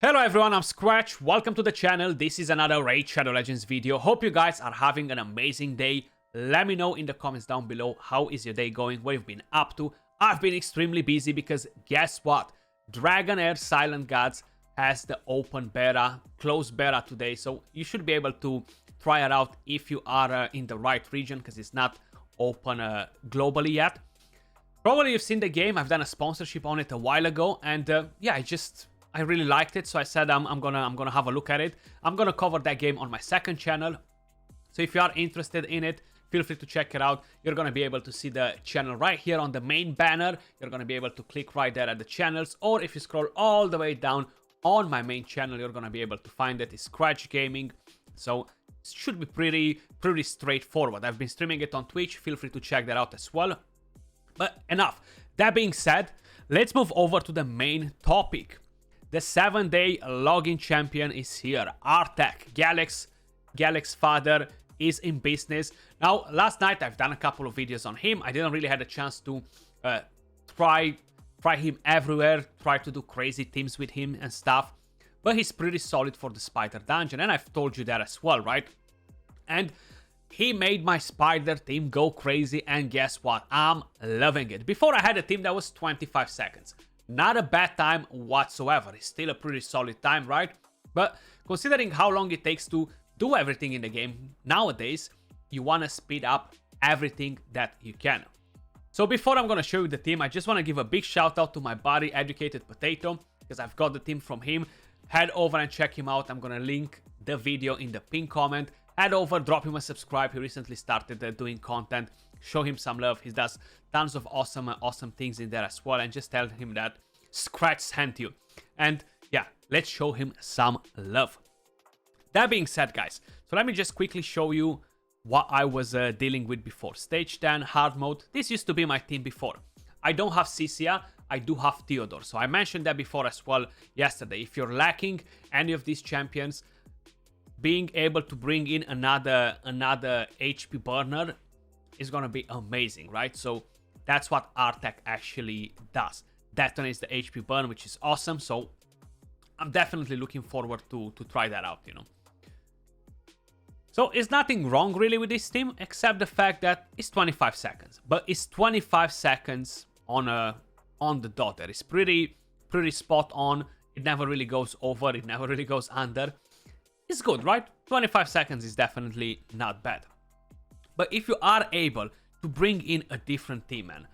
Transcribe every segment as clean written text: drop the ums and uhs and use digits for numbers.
Hello everyone, I'm Skratch. Welcome to the channel. This is another Raid Shadow Legends video. Hope you guys are having an amazing day. Let me know in the comments down below how is your day going, what you've been up to. I've been extremely busy because guess what? Dragonair Silent Gods has the open beta, closed beta today. So you should be able to try it out if you are in the right region because it's not open globally yet. Probably you've seen the game. I've done a sponsorship on it a while ago, and yeah, I really liked it, so I said I'm gonna have a look at it. I'm gonna cover that game on my second channel, so if you are interested in it, feel free to check it out. You're gonna be able to see the channel right here on the main banner. You're gonna be able to click right there at the channels, or if you scroll all the way down on my main channel, you're gonna be able to find it. It's Skratch Gaming, so it should be pretty straightforward. I've been streaming it on Twitch. Feel free to check that out as well. But enough. That being said, let's move over to the main topic. The 7-day login champion is here. Artak, Galax's father, is in business. Now, last night I've done a couple of videos on him. I didn't really have a chance to try him everywhere, try to do crazy teams with him and stuff. But he's pretty solid for the Spider Dungeon, and I've told you that as well, right? And he made my Spider team go crazy, and guess what? I'm loving it. Before I had a team that was 25 seconds. Not a bad time whatsoever. It's still a pretty solid time, right? But considering how long it takes to do everything in the game nowadays, you want to speed up everything that you can. So before I'm going to show you the team, I just want to give a big shout out to my buddy Educated Potato, because I've got the team from him. Head over and check him out. I'm going to link the video in the pinned comment. Head over, drop him a subscribe. He recently started doing content. Show him some love. He does tons of awesome things in there as well. And just tell him that Skratch sent you. And yeah, let's show him some love. That being said, guys, so let me just quickly show you what I was dealing with before. Stage 10, hard mode. This used to be my team before. I don't have Cisia. I do have Theodore. So I mentioned that before as well yesterday. If you're lacking any of these champions, being able to bring in another HP burner is gonna be amazing, right? So that's what Artak actually does. Detonates the HP burn, which is awesome. So I'm definitely looking forward to try that out, you know. So it's nothing wrong really with this team, except the fact that it's 25 seconds. But it's 25 seconds on the dot there. It's pretty spot on. It never really goes over. It never really goes under. It's good, right? 25 seconds is definitely not bad. But if you are able to bring in a different team, man,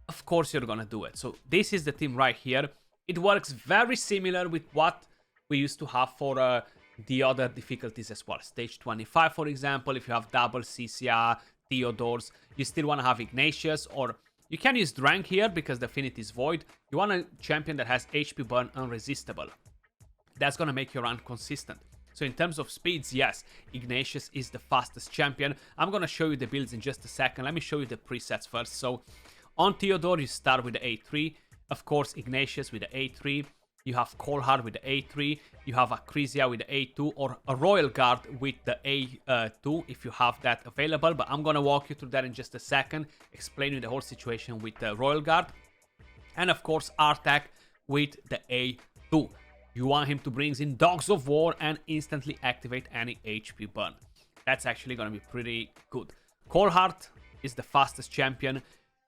of course you're gonna do it. So this is the team right here. It works very similar with what we used to have for the other difficulties as well. Stage 25, for example, if you have double Cisia, Theodores, you still want to have Ignatius, or you can use Drank here because the affinity is void. You want a champion that has HP burn unresistible. That's gonna make your run consistent. So in terms of speeds, yes, Ignatius is the fastest champion. I'm going to show you the builds in just a second. Let me show you the presets first. So on Theodore, you start with the A3. Of course, Ignatius with the A3. You have Coldheart with the A3. You have Acrisia with the A2, or a Royal Guard with the A2 if you have that available. But I'm going to walk you through that in just a second, explaining the whole situation with the Royal Guard. And of course, Artak with the A2. You want him to bring in Dogs of War and instantly activate any HP burn. That's actually going to be pretty good. Coldheart is the fastest champion.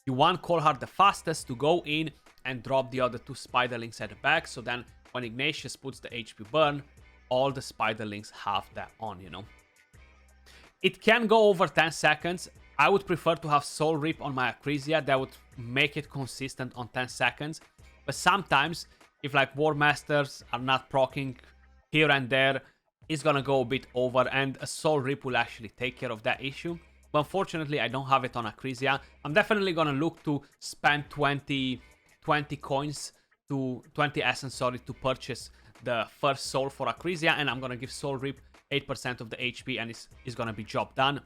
You want Coldheart the fastest to go in and drop the other two Spiderlings at the back. So then when Ignatius puts the HP burn, all the Spiderlings have that on, you know. It can go over 10 seconds. I would prefer to have Soul Rip on my Acrisia. That would make it consistent on 10 seconds. But sometimes, if like War Masters are not proccing here and there, it's gonna go a bit over, and a Soul Rip will actually take care of that issue. But unfortunately, I don't have it on Acrisia. I'm definitely gonna look to spend 20 coins to 20 essence, sorry, to purchase the first soul for Acrisia, and I'm gonna give Soul Rip 8% of the HP, and it's gonna be job done.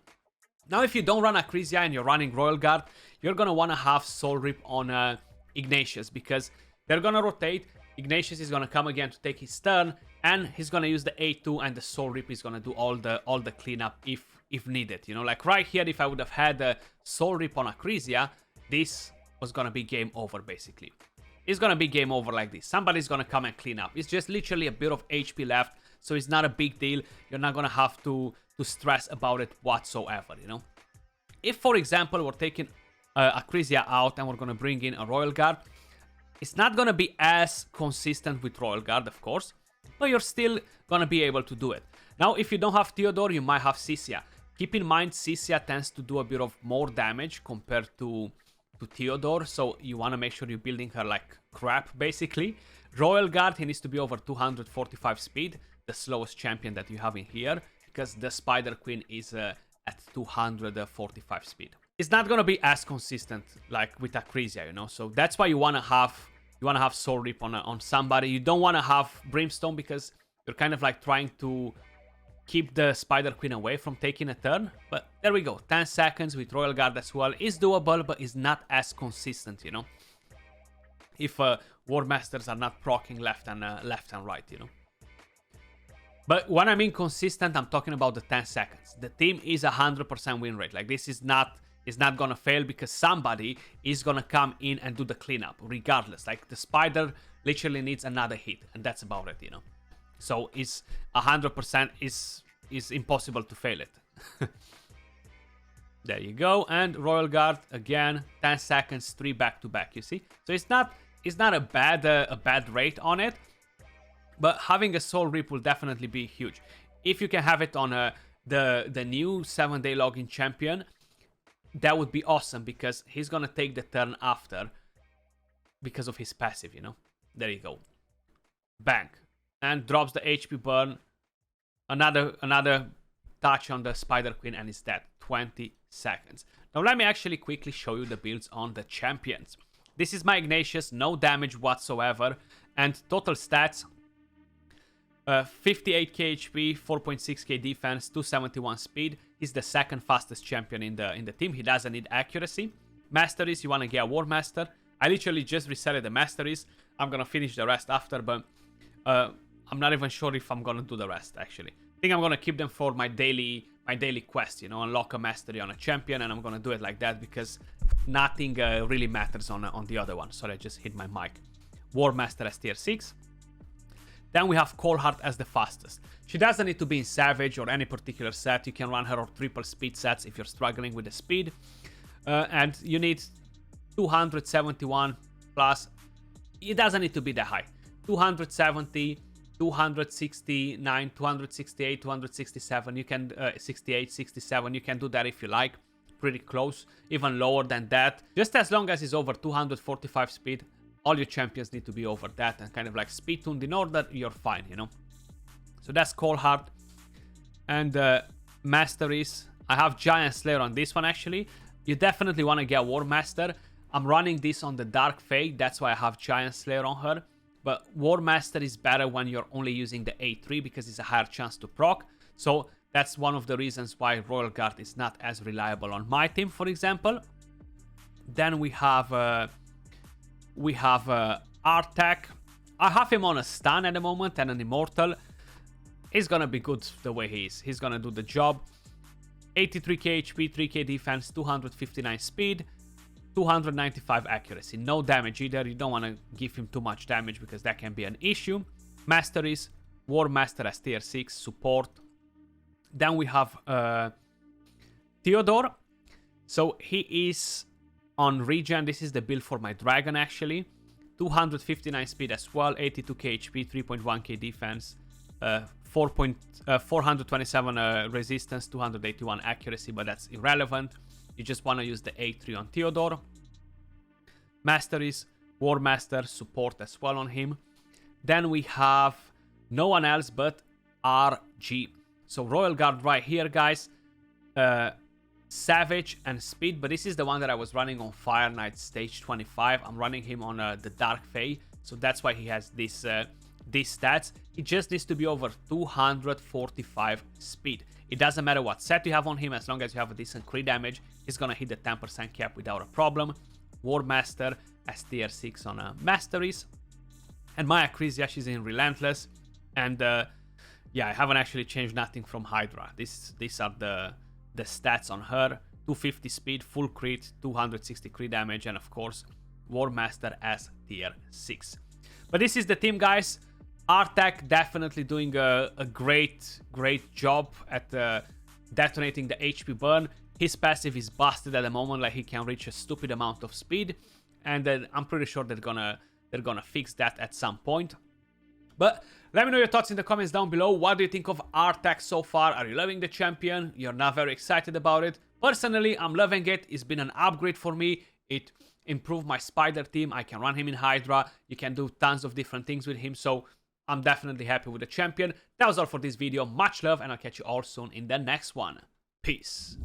Now, if you don't run Acrisia and you're running Royal Guard, you're gonna wanna have Soul Rip on Ignatius, because they're gonna rotate. Ignatius is gonna come again to take his turn, and he's gonna use the A2, and the Soul Rip is gonna do all the cleanup if needed. You know, like right here, if I would have had a Soul Rip on Acrisia, this was gonna be game over basically. it's gonna be game over like this. Somebody's gonna come and clean up. It's just literally a bit of HP left, so it's not a big deal. You're not gonna have to stress about it whatsoever, you know. If, for example, we're taking Acrisia out and we're gonna bring in a Royal Guard, it's not gonna be as consistent with Royal Guard, of course, but you're still gonna be able to do it. Now, if you don't have Theodore, you might have Sisia. Keep in mind, Sisia tends to do a bit of more damage compared to Theodore, so you want to make sure you're building her like crap, basically. Royal Guard, he needs to be over 245 speed, the slowest champion that you have in here, because the Spider Queen is at 245 speed. It's not going to be as consistent like with Acrisia, you know, so that's why you want to have Soul Rip on somebody. You don't want to have Brimstone because you're kind of like trying to keep the Spider Queen away from taking a turn. But there we go. 10 seconds with Royal Guard as well is doable, but is not as consistent, you know. If War Masters are not proccing left and right, you know. But when I mean consistent, I'm talking about the 10 seconds. The team is 100% win rate. Like, this is not gonna fail because somebody is gonna come in and do the cleanup regardless. Like, the Spider literally needs another hit, and that's about it, you know. So it's 100% is impossible to fail it. There you go. And Royal Guard again, 10 seconds, 3 back to back. You see, so it's not a bad rate on it, but having a Soul Rip will definitely be huge. If you can have it on the new 7-day login champion, that would be awesome because he's gonna take the turn after because of his passive. You know, there you go. Bang. And drops the HP burn. Another touch on the Spider Queen and it's dead. 20 seconds. Now let me actually quickly show you the builds on the champions. This is my Ignatius, no damage whatsoever, and total stats: 58k HP, 4.6k defense, 271 speed. He's the second fastest champion in the team. He doesn't need accuracy. Masteries, you want to get a War Master. I literally just resetted the Masteries. I'm gonna finish the rest after, but I'm not even sure if I'm gonna do the rest, actually. I think I'm gonna keep them for my daily quest, you know, unlock a mastery on a champion, and I'm gonna do it like that because nothing really matters on the other one. Sorry, I just hit my mic. War Master as tier 6. Then we have Coldheart as the fastest. She doesn't need to be in Savage or any particular set. You can run her on triple speed sets if you're struggling with the speed. And you need 271 plus. It doesn't need to be that high. 270, 269, 268, 267. You can 68, 67. You can do that if you like. Pretty close, even lower than that. Just as long as it's over 245 speed, all your champions need to be over that, and kind of like speed tuned in order, you're fine, you know. So that's Coldheart. And Masteries, I have Giant Slayer on this one actually. You definitely want to get War Master. I'm running this on the Dark Fae, that's why I have Giant Slayer on her. But War Master is better when you're only using the A3 because it's a higher chance to proc. So that's one of the reasons why Royal Guard is not as reliable on my team, for example. Then we have Artak. I have him on a stun at the moment and an immortal. He's gonna be good the way he is. He's gonna do the job. 83k HP, 3k defense, 259 speed, 295 accuracy. No damage either. You don't want to give him too much damage because that can be an issue. Masteries, War Master as tier 6, support. Then we have Theodore. So he is on regen. This is the build for my dragon actually. 259 speed as well, 82k HP, 3.1k defense, 427 resistance, 281 accuracy, but that's irrelevant. You just want to use the A3 on Theodore. Masteries, War Master, support as well on him. Then we have no one else but RG. So Royal Guard right here, guys. Savage and Speed, but this is the one that I was running on Fire Knight stage 25. I'm running him on the Dark Fae, so that's why he has these stats. He just needs to be over 245 speed. It doesn't matter what set you have on him, as long as you have a decent crit damage, he's gonna hit the 10% cap without a problem. War Master as tier 6 on Masteries. And my Acrisia, she's in Relentless. And yeah, I haven't actually changed nothing from Hydra. These are the stats on her. 250 speed, full crit, 260 crit damage, and of course War Master as tier 6. But this is the team, guys. Artak definitely doing a great job at detonating the HP burn. His passive is busted at the moment, like he can reach a stupid amount of speed, and then I'm pretty sure they're gonna fix that at some point. But let me know your thoughts in the comments down below. What do you think of Artak so far? Are you loving the champion? You're not very excited about it? Personally, I'm loving it. It's been an upgrade for me. It improved my spider team. I can run him in Hydra. You can do tons of different things with him, so I'm definitely happy with the champion. That was all for this video. Much love, and I'll catch you all soon in the next one. Peace.